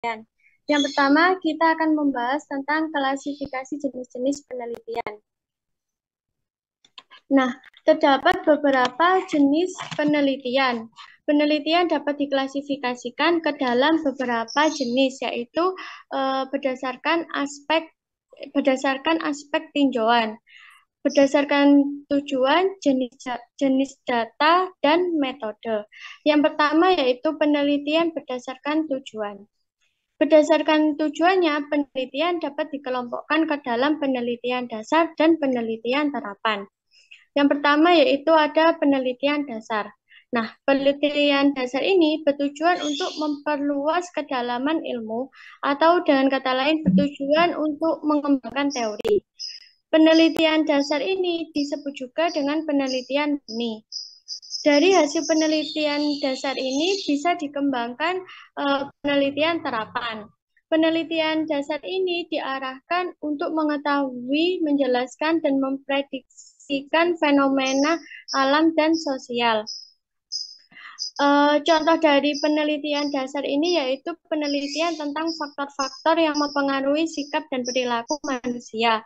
Yang pertama, kita akan membahas tentang klasifikasi jenis-jenis penelitian. Nah, terdapat beberapa jenis penelitian. Penelitian dapat diklasifikasikan ke dalam beberapa jenis, yaitu berdasarkan aspek tinjauan, berdasarkan tujuan, jenis data, dan metode. Yang pertama yaitu penelitian berdasarkan tujuan. Berdasarkan tujuannya, penelitian dapat dikelompokkan ke dalam penelitian dasar dan penelitian terapan. Yang pertama yaitu ada penelitian dasar. Nah, penelitian dasar ini bertujuan untuk memperluas kedalaman ilmu atau dengan kata lain bertujuan untuk mengembangkan teori. Penelitian dasar ini disebut juga dengan penelitian murni. Dari hasil penelitian dasar ini bisa dikembangkan penelitian terapan. Penelitian dasar ini diarahkan untuk mengetahui, menjelaskan, dan memprediksi fenomena alam dan sosial. Contoh dari penelitian dasar ini yaitu penelitian tentang faktor-faktor yang mempengaruhi sikap dan perilaku manusia.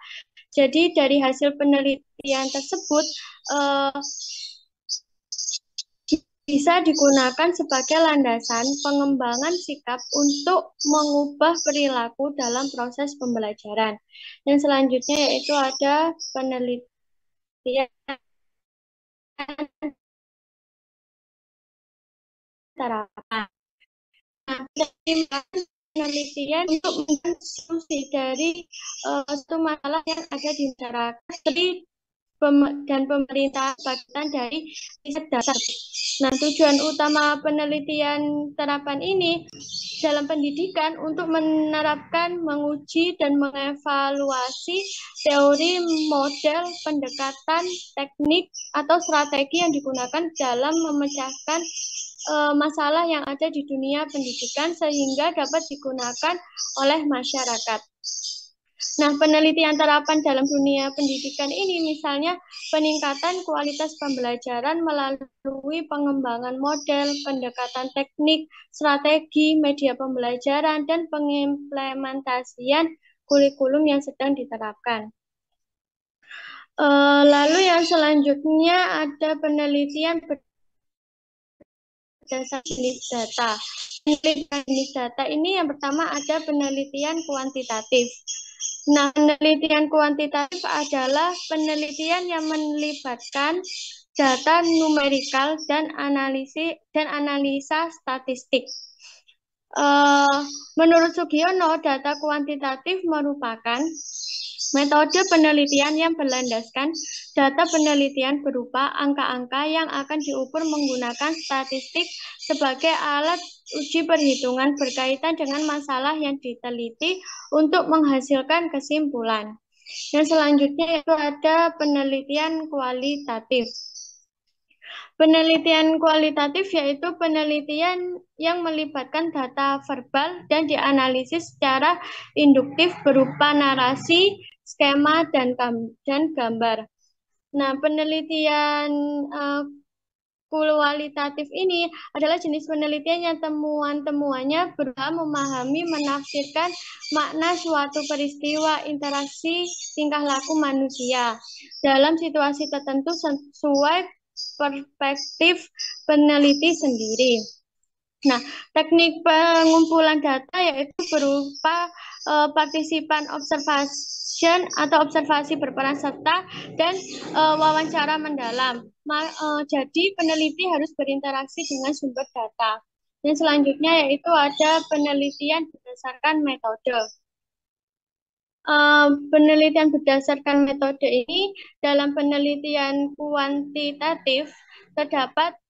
Jadi dari hasil penelitian tersebut bisa digunakan sebagai landasan pengembangan sikap untuk mengubah perilaku dalam proses pembelajaran. Yang selanjutnya yaitu ada penelitian terapan. Nah, penelitian untuk mencari solusi dari suatu masalah yang ada di masyarakat dan pemerintah bagian dari riset dasar. Nah, tujuan utama penelitian terapan ini dalam pendidikan untuk menerapkan, menguji, dan mengevaluasi teori, model, pendekatan, teknik, atau strategi yang digunakan dalam memecahkan masalah yang ada di dunia pendidikan sehingga dapat digunakan oleh masyarakat. Nah, penelitian terapan dalam dunia pendidikan ini misalnya peningkatan kualitas pembelajaran melalui pengembangan model, pendekatan teknik, strategi, media pembelajaran, dan pengimplementasian kurikulum yang sedang diterapkan. Lalu yang selanjutnya ada penelitian berdasarkan jenis data. Penelitian jenis data ini yang pertama ada penelitian kuantitatif. Nah, penelitian kuantitatif adalah penelitian yang melibatkan data numerikal dan analisa statistik. Menurut Sugiono, data kuantitatif merupakan metode penelitian yang berlandaskan data penelitian berupa angka-angka yang akan diukur menggunakan statistik sebagai alat uji perhitungan berkaitan dengan masalah yang diteliti untuk menghasilkan kesimpulan. Yang selanjutnya itu ada penelitian kualitatif. Penelitian kualitatif yaitu penelitian yang melibatkan data verbal dan dianalisis secara induktif berupa narasi, skema, dan gambar. Nah, penelitian kualitatif ini adalah jenis penelitian yang temuan-temuannya berusaha memahami, menafsirkan makna suatu peristiwa, interaksi, tingkah laku manusia dalam situasi tertentu sesuai perspektif peneliti sendiri. Nah, teknik pengumpulan data yaitu berupa partisipan observation atau observasi berperan serta dan wawancara mendalam. Jadi peneliti harus berinteraksi dengan sumber data. Dan selanjutnya yaitu ada penelitian berdasarkan metode. Penelitian berdasarkan metode ini dalam penelitian kuantitatif terdapat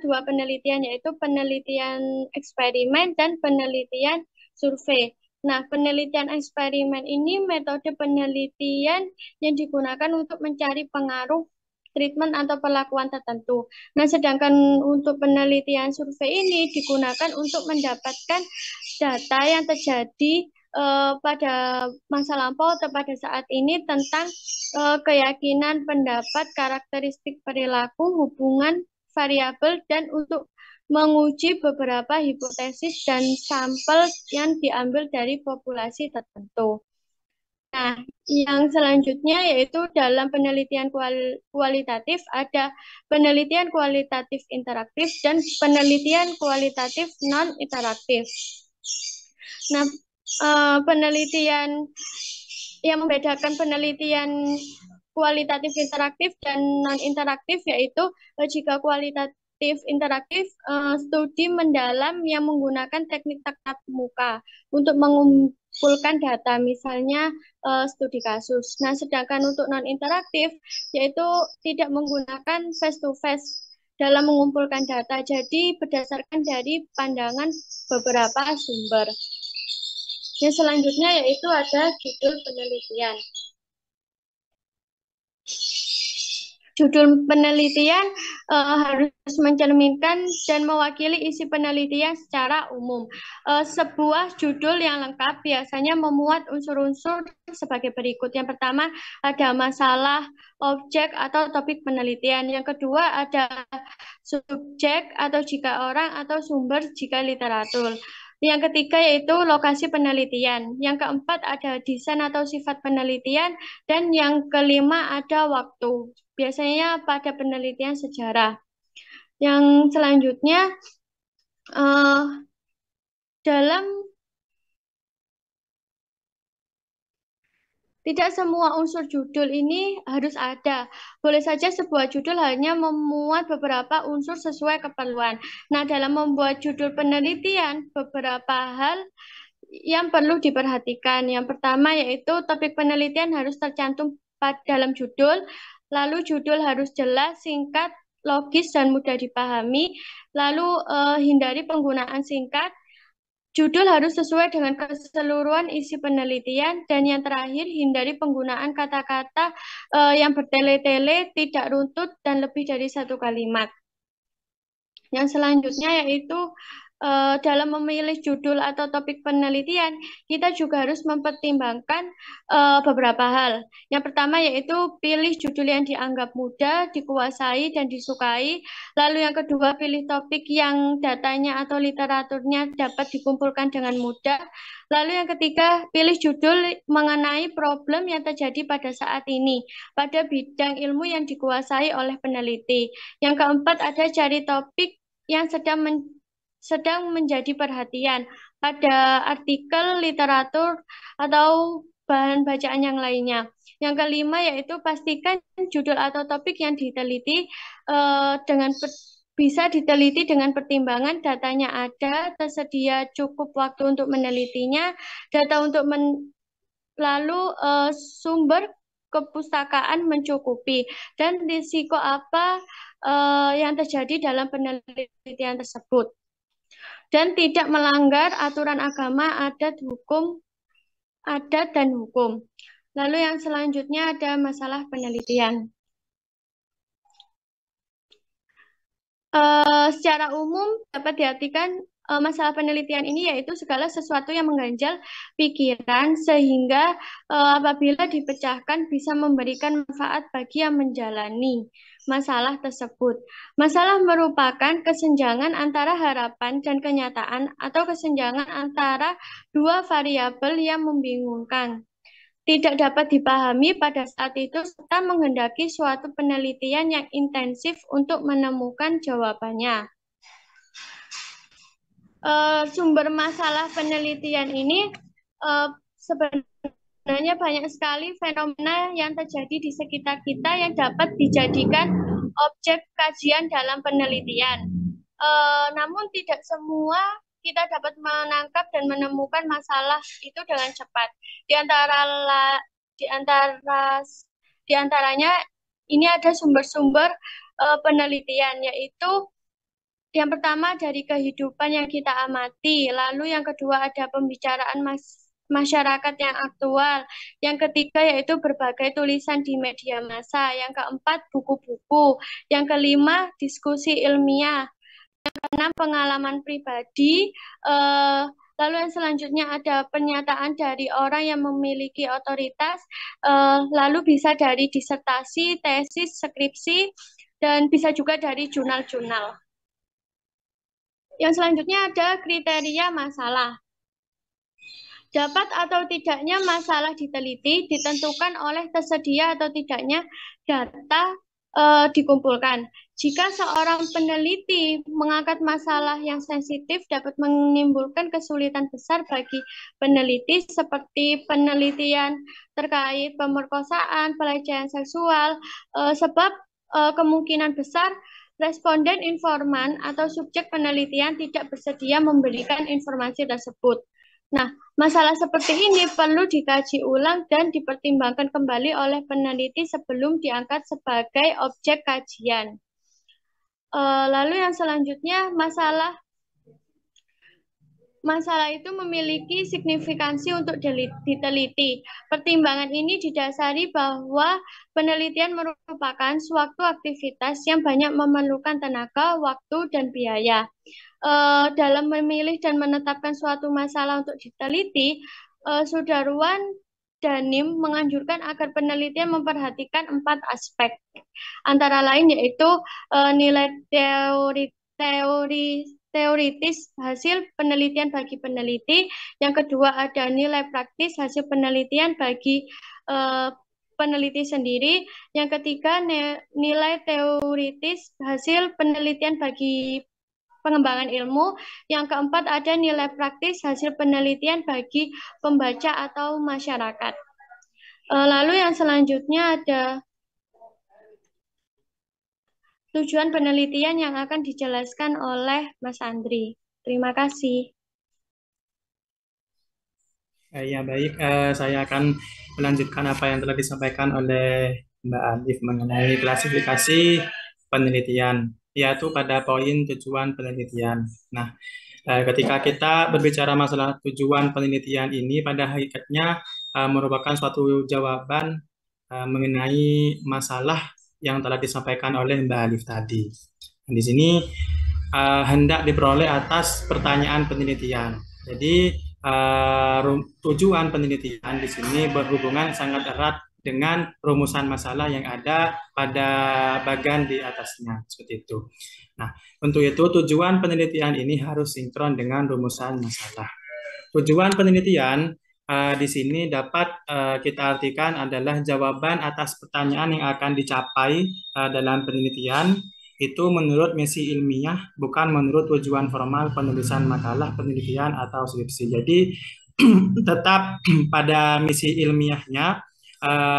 dua penelitian yaitu penelitian eksperimen dan penelitian survei. Nah, penelitian eksperimen ini metode penelitian yang digunakan untuk mencari pengaruh treatment atau perlakuan tertentu. Nah, sedangkan untuk penelitian survei ini digunakan untuk mendapatkan data yang terjadi pada masa lampau atau pada saat ini tentang keyakinan, pendapat, karakteristik perilaku, hubungan variabel, dan untuk menguji beberapa hipotesis dan sampel yang diambil dari populasi tertentu. Nah, yang selanjutnya yaitu dalam penelitian kualitatif ada penelitian kualitatif interaktif dan penelitian kualitatif non-interaktif. Nah, penelitian yang membedakan penelitian kualitatif interaktif dan non-interaktif yaitu jika kualitatif interaktif studi mendalam yang menggunakan teknik tatap muka untuk mengumpulkan data, misalnya studi kasus. Nah, sedangkan untuk non-interaktif yaitu tidak menggunakan face-to-face dalam mengumpulkan data, jadi berdasarkan dari pandangan beberapa sumber. Yang selanjutnya yaitu ada judul penelitian. Judul penelitian harus mencerminkan dan mewakili isi penelitian secara umum. Sebuah judul yang lengkap biasanya memuat unsur-unsur sebagai berikut. Yang pertama ada masalah, objek atau topik penelitian. Yang kedua ada subjek atau jika orang atau sumber jika literatur. Yang ketiga yaitu lokasi penelitian. Yang keempat ada desain atau sifat penelitian. Dan yang kelima ada waktu. Biasanya pada penelitian sejarah. Yang selanjutnya, dalam tidak semua unsur judul ini harus ada. Boleh saja sebuah judul hanya memuat beberapa unsur sesuai keperluan. Nah, dalam membuat judul penelitian, beberapa hal yang perlu diperhatikan. Yang pertama yaitu topik penelitian harus tercantum dalam judul, lalu judul harus jelas, singkat, logis, dan mudah dipahami, lalu hindari penggunaan singkat, judul harus sesuai dengan keseluruhan isi penelitian, dan yang terakhir hindari penggunaan kata-kata yang bertele-tele, tidak runtut, dan lebih dari satu kalimat. Yang selanjutnya yaitu dalam memilih judul atau topik penelitian, kita juga harus mempertimbangkan beberapa hal. Yang pertama yaitu pilih judul yang dianggap mudah, dikuasai, dan disukai. Lalu yang kedua, pilih topik yang datanya atau literaturnya dapat dikumpulkan dengan mudah. Lalu yang ketiga, pilih judul mengenai problem yang terjadi pada saat ini, pada bidang ilmu yang dikuasai oleh peneliti. Yang keempat, ada cari topik yang sedang menjadi perhatian pada artikel, literatur, atau bahan bacaan yang lainnya. Yang kelima yaitu pastikan judul atau topik yang diteliti bisa diteliti dengan pertimbangan datanya ada, tersedia cukup waktu untuk menelitinya, data untuk lalu sumber kepustakaan mencukupi, dan risiko apa yang terjadi dalam penelitian tersebut, dan tidak melanggar aturan agama, adat dan hukum. Lalu yang selanjutnya ada masalah penelitian. Secara umum dapat diartikan masalah penelitian ini yaitu segala sesuatu yang mengganjal pikiran sehingga apabila dipecahkan bisa memberikan manfaat bagi yang menjalani masalah tersebut. Masalah merupakan kesenjangan antara harapan dan kenyataan atau kesenjangan antara dua variabel yang membingungkan, tidak dapat dipahami pada saat itu, serta menghendaki suatu penelitian yang intensif untuk menemukan jawabannya. Sumber masalah penelitian ini sebenarnya banyak sekali fenomena yang terjadi di sekitar kita yang dapat dijadikan objek kajian dalam penelitian. Namun tidak semua kita dapat menangkap dan menemukan masalah itu dengan cepat. Di antaranya ini ada sumber-sumber penelitian, yaitu yang pertama dari kehidupan yang kita amati, lalu yang kedua ada pembicaraan masyarakat yang aktual, yang ketiga yaitu berbagai tulisan di media massa, yang keempat buku-buku, yang kelima diskusi ilmiah, keenam pengalaman pribadi, lalu yang selanjutnya ada pernyataan dari orang yang memiliki otoritas, lalu bisa dari disertasi, tesis, skripsi, dan bisa juga dari jurnal-jurnal. Yang selanjutnya ada kriteria masalah. Dapat atau tidaknya masalah diteliti ditentukan oleh tersedia atau tidaknya data dikumpulkan. Jika seorang peneliti mengangkat masalah yang sensitif dapat menimbulkan kesulitan besar bagi peneliti seperti penelitian terkait pemerkosaan, pelecehan seksual, sebab kemungkinan besar responden informan atau subjek penelitian tidak bersedia memberikan informasi tersebut. Nah, masalah seperti ini perlu dikaji ulang dan dipertimbangkan kembali oleh peneliti sebelum diangkat sebagai objek kajian. Lalu yang selanjutnya, masalah itu memiliki signifikansi untuk diteliti. Pertimbangan ini didasari bahwa penelitian merupakan suatu aktivitas yang banyak memerlukan tenaga, waktu, dan biaya. Dalam memilih dan menetapkan suatu masalah untuk diteliti, Sudarwan Danim menganjurkan agar penelitian memperhatikan 4 aspek, antara lain yaitu nilai teoritis hasil penelitian bagi peneliti. Yang kedua ada nilai praktis hasil penelitian bagi peneliti sendiri. Yang ketiga nilai teoritis hasil penelitian bagi pengembangan ilmu. Yang keempat ada nilai praktis hasil penelitian bagi pembaca atau masyarakat. Lalu yang selanjutnya ada tujuan penelitian yang akan dijelaskan oleh Mas Andri. Terima kasih. Ya baik, saya akan melanjutkan apa yang telah disampaikan oleh Mbak Alif mengenai klasifikasi penelitian, yaitu pada poin tujuan penelitian. Nah, ketika kita berbicara masalah tujuan penelitian ini, pada hakikatnya merupakan suatu jawaban mengenai masalah yang telah disampaikan oleh Mbak Alif tadi. Di sini hendak diperoleh atas pertanyaan penelitian. Jadi tujuan penelitian di sini berhubungan sangat erat dengan rumusan masalah yang ada pada bagian di atasnya, seperti itu. Nah, untuk itu tujuan penelitian ini harus sinkron dengan rumusan masalah. Tujuan penelitian di sini dapat kita artikan adalah jawaban atas pertanyaan yang akan dicapai dalam penelitian itu menurut misi ilmiah, bukan menurut tujuan formal penulisan makalah, penelitian, atau skripsi. Jadi tetap pada misi ilmiahnya,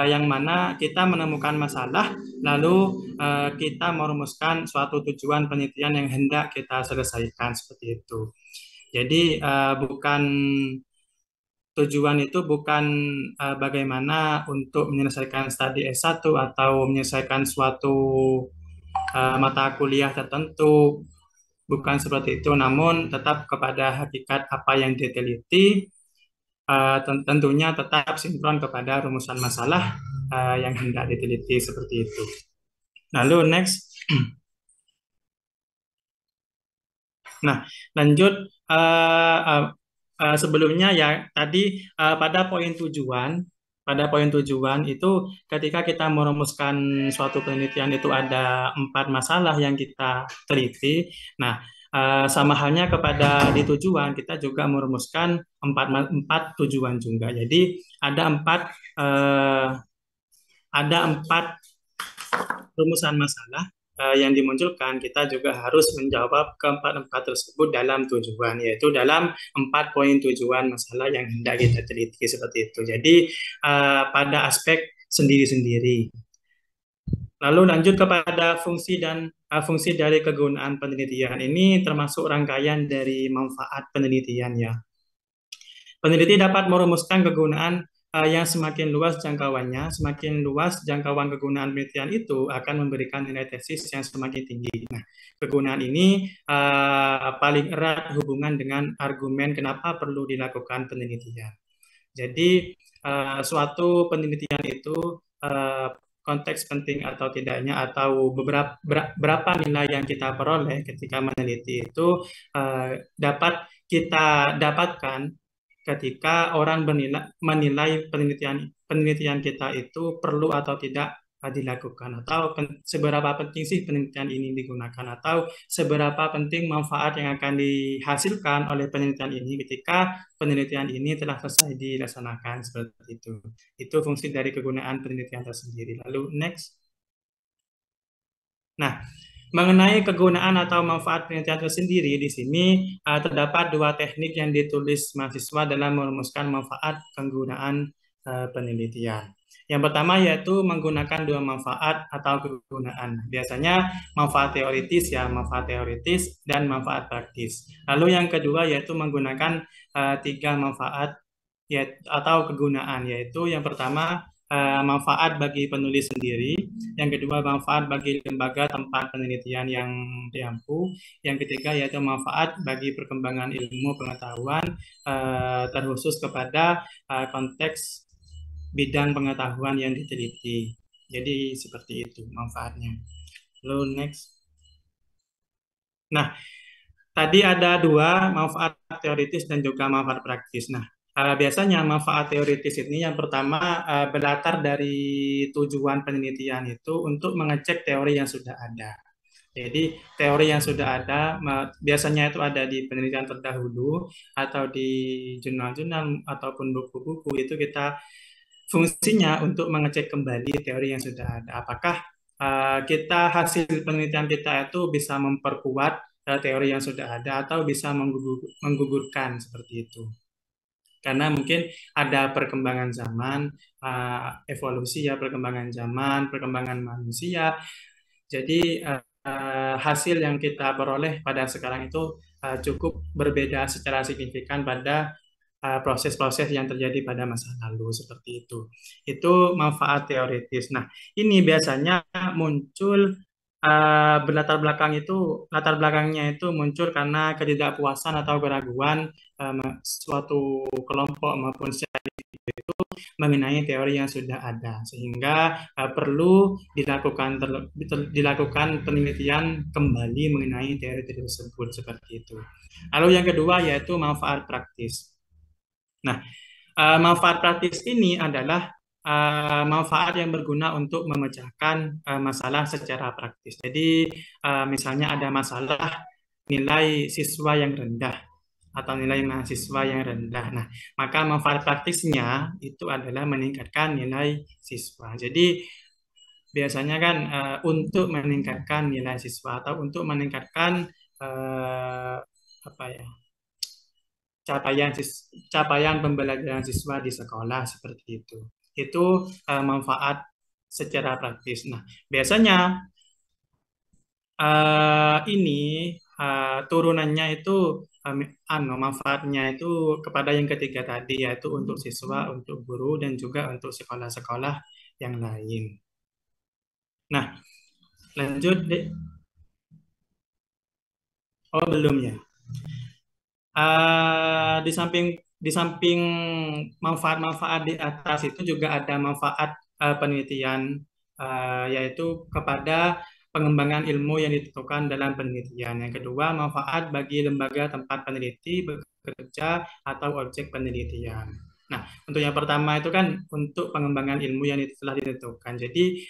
yang mana kita menemukan masalah, lalu kita merumuskan suatu tujuan penelitian yang hendak kita selesaikan, seperti itu. Jadi tujuan itu bukan bagaimana untuk menyelesaikan studi S1 atau menyelesaikan suatu mata kuliah tertentu, bukan seperti itu, namun tetap kepada hakikat apa yang diteliti, tentunya tetap sinkron kepada rumusan masalah yang hendak diteliti, seperti itu. Lalu next. Nah, lanjut sebelumnya ya tadi pada poin tujuan itu ketika kita merumuskan suatu penelitian itu ada 4 masalah yang kita teliti. Nah, sama halnya kepada di tujuan kita juga merumuskan empat tujuan juga. Jadi ada empat rumusan masalah yang dimunculkan, kita juga harus menjawab keempat-empat tersebut dalam tujuan, yaitu dalam 4 poin tujuan masalah yang hendak kita teliti, seperti itu. Jadi pada aspek sendiri-sendiri. Lalu lanjut kepada fungsi dari kegunaan penelitian. Ini termasuk rangkaian dari manfaat penelitian ya. Peneliti dapat merumuskan kegunaan yang semakin luas jangkauannya, semakin luas jangkauan kegunaan penelitian itu akan memberikan nilai tesis yang semakin tinggi. Nah, kegunaan ini paling erat hubungan dengan argumen kenapa perlu dilakukan penelitian. Jadi, suatu penelitian itu konteks penting atau tidaknya, atau berapa nilai yang kita peroleh ketika meneliti itu dapat kita dapatkan ketika orang menilai penelitian kita itu perlu atau tidak dilakukan, atau seberapa penting sih penelitian ini digunakan, atau seberapa penting manfaat yang akan dihasilkan oleh penelitian ini ketika penelitian ini telah selesai dilaksanakan seperti itu. Itu fungsi dari kegunaan penelitian tersendiri. Lalu next. Nah, mengenai kegunaan atau manfaat penelitian tersendiri, di sini terdapat dua teknik yang ditulis mahasiswa dalam merumuskan manfaat penggunaan penelitian. Yang pertama yaitu menggunakan dua manfaat atau kegunaan. Biasanya manfaat teoritis ya, manfaat teoritis dan manfaat praktis. Lalu yang kedua yaitu menggunakan tiga manfaat atau kegunaan, yaitu yang pertama manfaat bagi penulis sendiri, yang kedua manfaat bagi lembaga tempat penelitian yang diampu, yang ketiga yaitu manfaat bagi perkembangan ilmu pengetahuan terkhusus kepada konteks bidang pengetahuan yang diteliti. Jadi seperti itu manfaatnya. Lalu next. Nah, tadi ada dua, manfaat teoritis dan juga manfaat praktis. Nah, biasanya manfaat teoritis ini yang pertama berlatar dari tujuan penelitian itu untuk mengecek teori yang sudah ada. Jadi teori yang sudah ada biasanya itu ada di penelitian terdahulu atau di jurnal-jurnal ataupun buku-buku, itu kita fungsinya untuk mengecek kembali teori yang sudah ada. Apakah kita hasil penelitian kita itu bisa memperkuat teori yang sudah ada atau bisa menggugurkan seperti itu. Karena mungkin ada perkembangan zaman, evolusi ya, perkembangan zaman, perkembangan manusia. Jadi hasil yang kita peroleh pada sekarang itu cukup berbeda secara signifikan pada proses-proses yang terjadi pada masa lalu seperti itu. Itu manfaat teoritis. Nah, ini biasanya muncul berlatar belakang itu latar belakangnya itu muncul karena ketidakpuasan atau keraguan suatu kelompok maupun secara itu mengenai teori yang sudah ada, sehingga perlu dilakukan penelitian kembali mengenai teori tersebut seperti itu. Lalu yang kedua yaitu manfaat praktis. Nah, manfaat praktis ini adalah manfaat yang berguna untuk memecahkan masalah secara praktis. Jadi, misalnya ada masalah nilai siswa yang rendah atau nilai mahasiswa yang rendah. Nah, maka manfaat praktisnya itu adalah meningkatkan nilai siswa. Jadi, biasanya kan untuk meningkatkan nilai siswa atau untuk meningkatkan apa ya, capaian pembelajaran siswa di sekolah seperti itu. Itu manfaat secara praktis. Nah, biasanya ini turunannya itu manfaatnya itu kepada yang ketiga tadi, yaitu untuk siswa, untuk guru, dan juga untuk sekolah-sekolah yang lain. Nah, lanjut deh. Oh, belum ya. Di samping manfaat-manfaat di atas itu juga ada manfaat penelitian, yaitu kepada pengembangan ilmu yang ditentukan dalam penelitian. Yang kedua, manfaat bagi lembaga tempat peneliti bekerja atau objek penelitian. Nah, untuk yang pertama itu kan untuk pengembangan ilmu yang telah ditentukan. Jadi,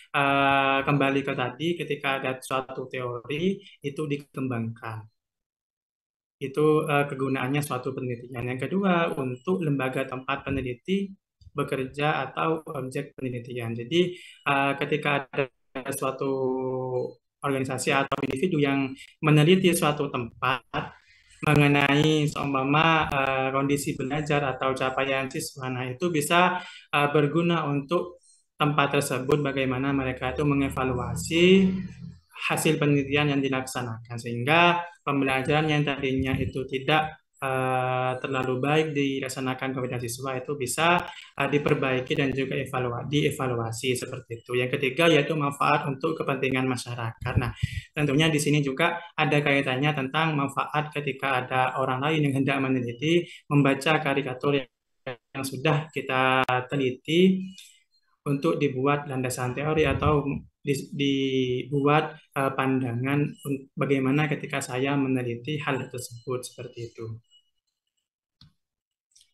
kembali ke tadi, ketika ada suatu teori itu dikembangkan, itu kegunaannya suatu penelitian. Yang kedua, untuk lembaga tempat peneliti bekerja atau objek penelitian. Jadi, ketika ada suatu organisasi atau individu yang meneliti suatu tempat mengenai seumpama kondisi belajar atau capaian siswa, nah itu bisa berguna untuk tempat tersebut, bagaimana mereka itu mengevaluasi hasil penelitian yang dilaksanakan, sehingga pembelajaran yang tadinya itu tidak terlalu baik dilaksanakan kepada siswa itu bisa diperbaiki dan juga dievaluasi seperti itu. Yang ketiga yaitu manfaat untuk kepentingan masyarakat. Nah, tentunya di sini juga ada kaitannya tentang manfaat ketika ada orang lain yang hendak meneliti, membaca karikatur yang sudah kita teliti untuk dibuat landasan teori atau dibuat pandangan bagaimana ketika saya meneliti hal tersebut seperti itu.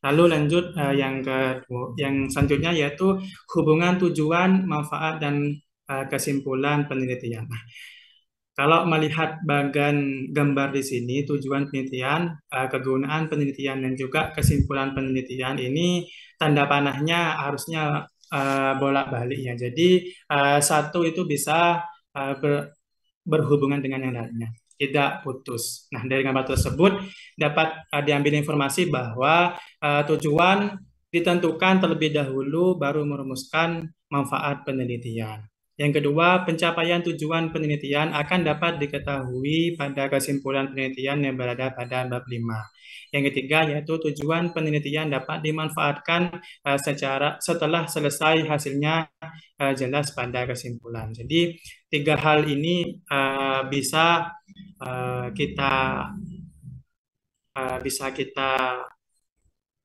Lalu lanjut yang selanjutnya yaitu hubungan tujuan, manfaat dan kesimpulan penelitian. Nah, kalau melihat bagian gambar di sini, tujuan penelitian, kegunaan penelitian, dan juga kesimpulan penelitian ini tanda panahnya harusnya bolak-balik ya. Jadi satu itu bisa berhubungan dengan yang lainnya, tidak putus. Nah, dari gambar tersebut dapat diambil informasi bahwa tujuan ditentukan terlebih dahulu baru merumuskan manfaat penelitian. Yang kedua, pencapaian tujuan penelitian akan dapat diketahui pada kesimpulan penelitian yang berada pada bab 5. Yang ketiga, yaitu tujuan penelitian dapat dimanfaatkan setelah selesai hasilnya jelas pada kesimpulan. Jadi, tiga hal ini kita bisa kita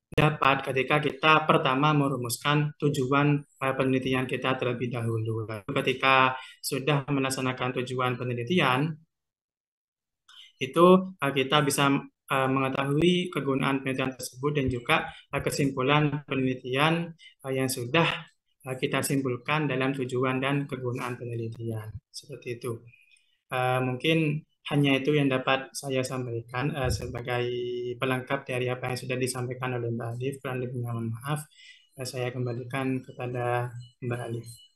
dapat ketika kita pertama merumuskan tujuan penelitian kita terlebih dahulu. Lalu ketika sudah melaksanakan tujuan penelitian, itu kita bisa mengetahui kegunaan penelitian tersebut dan juga kesimpulan penelitian yang sudah kita simpulkan dalam tujuan dan kegunaan penelitian. Seperti itu. Mungkin hanya itu yang dapat saya sampaikan sebagai pelengkap dari apa yang sudah disampaikan oleh Mbak Alif. Kurang lebihnya mohon maaf. Saya kembalikan kepada Mbak Alif.